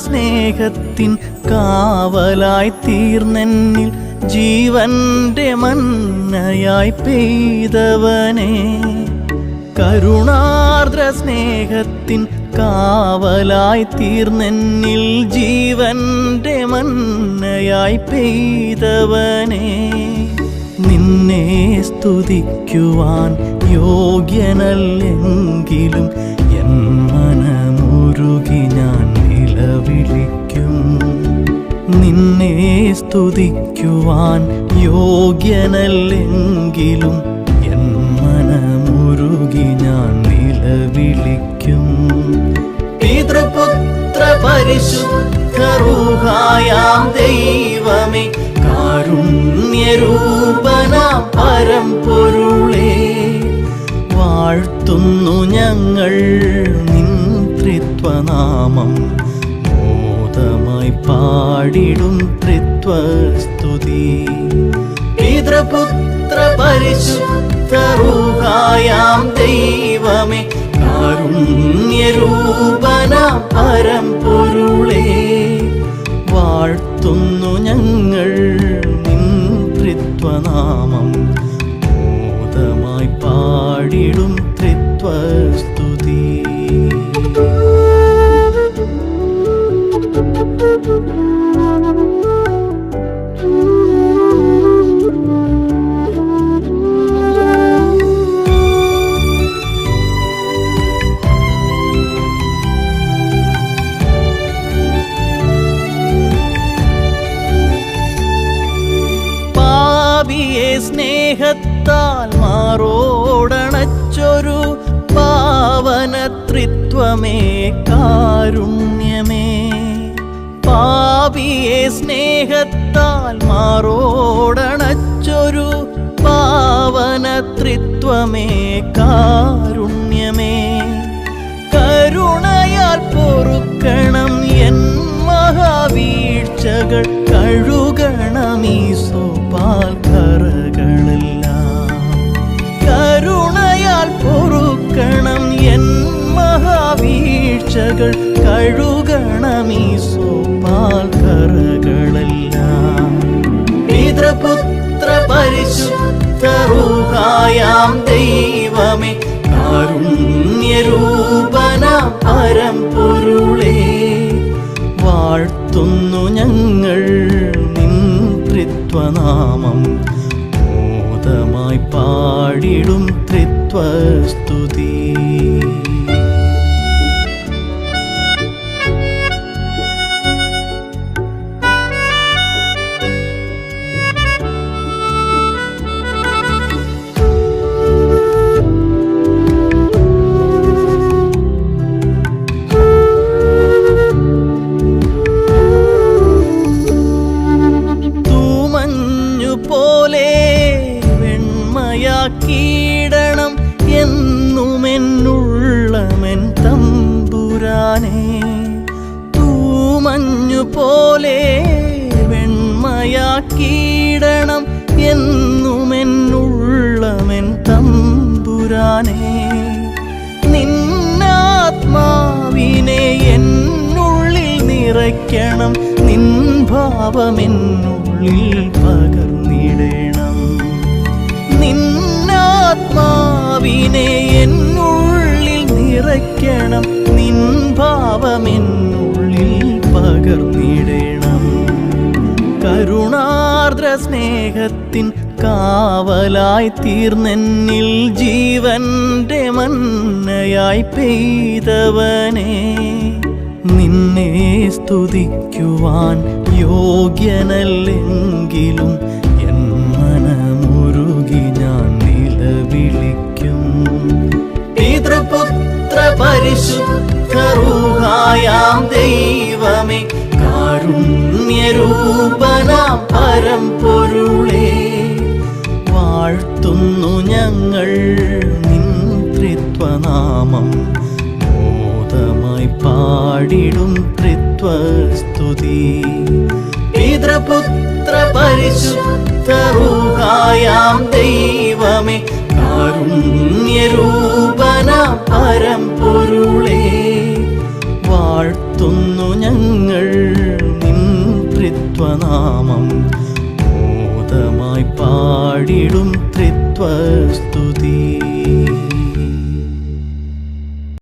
സ്നേഹത്തിൻ കാവലായി തീർന്നെന്നിൽ ജീവന്റെ മന്നയായി പെയ്തവനെ. കരുണാർദ്ര സ്നേഹത്തിൻ കാവലായി തീർന്നെന്നിൽ ജീവന്റെ മന്നയായി പെയ്തവനെ. നിന്നെ സ്തുതിക്കുവാൻ യോഗ്യനല്ലെങ്കിലും എൻ മനമുരുകി ഞാൻ നിലവിളിക്കും. നിന്നെ സ്തുതിക്കുവാൻ യോഗ്യനല്ലെങ്കിലും എൻ മനമുരുകി ഞാൻ നിലവിളിക്കും. പിതൃപുത്ര പരിശുദ്ധ റൂഹായാം ദൈവമേ, കാരുണ്യരൂപനാം പരമ്പൊരുളേ, വാഴ്ത്തുന്നു ഞങ്ങൾ നിൻ ത്രിത്വനാമം. മോദമായി പാടിടും ത്രിത്വസ്തുതി. പിതൃപുത്ര പരിശുദ്ധ റൂഹായാം ദൈവമേ, കാരുണ്യരൂപനാം പരമ്പൊരുളേ, വാഴ്ത്തുന്നു ഞങ്ങൾ നിൻ ത്രിത്വനാമം. മോദമായി പാടിടും ത്രിത്വസ്തുതി. സ്നേഹത്താൽ മാറോടണച്ചൊരു പാവനത്രിത്വമേ, കാരുണ്യമേ. പാപിയെ സ്നേഹത്താൽ മാറോടണച്ചൊരു പാവനത്രിത്വമേ, കാരുണ്യമേ. കരുണയാൽ പൊറുക്കണം എൻ മഹാവീഴ്ചകൾ, കഴുകണമീസോ പാൽക്കറകളെല്ലാം. കരുണയാൽ പൊറുക്കണം എൻ മഹാവീഴ്ചകൾ, കഴുകണമീസോ പാൽക്കറകളെല്ലാം. പിതൃപുത്ര പരിശുദ്ധ റൂഹായാം ദൈവമേ, കാരുണ്യരൂപനാം പരമ്പൊരുളേ, വാഴ്ത്തുന്നു ഞങ്ങൾ നിൻ ത്രിത്വനാമം. മോദമായി പാടിടും ത്രിത്വസ്തുതി. കീടണം എന്നുമെന്നുള്ളമെൻ തമ്പുരാനെ. തൂമഞ്ഞു പോലെ വെണ്മയാക്കീടണം എന്നുമെന്നുള്ളമെൻ തമ്പുരാനെ. നിന്നാത്മാവിനെ എന്നുള്ളിൽ നിറയ്ക്കണം, നിൻ ഭാവമെന്നുള്ളിൽ പകർന്നിടണം. നിന്നാത്മാവിനെ എന്നുള്ളിൽ നിറയ്ക്കണം, നിൻ ഭാവമെന്നുള്ളിൽ പകർന്നിടണം. കരുണാർദ്ര സ്നേഹത്തിൻ കാവലായി തീർന്നെന്നിൽ ജീവന്റെ മന്നയായി പെയ്തവനെ. നിന്നെ സ്തുതിക്കുവാൻ യോഗ്യനല്ലെങ്കിലും എൻ മനമുരുകി ഞാൻ നിലവിളിക്കും. പിതൃപുത്ര പരിശുദ്ധ റൂഹായാം ദൈവമേ, കാരുണ്യരൂപനാം പരമ്പൊരുളേ, വാഴ്ത്തുന്നു ഞങ്ങൾ നിൻ ത്രിത്വനാമം. മോദമായി പാടിടും ത്രിത്വസ്തുതി. പിതൃപുത്ര പരിശുദ്ധ റൂഹായാം ദൈവമേ, കാരുണ്യരൂപനാം പരമ്പൊരുളേ, വാഴ്ത്തുന്നു ഞങ്ങൾ ത്രിത്വനാമം മോദമായി പാടിടും ത്രിത്വസ്തുതി.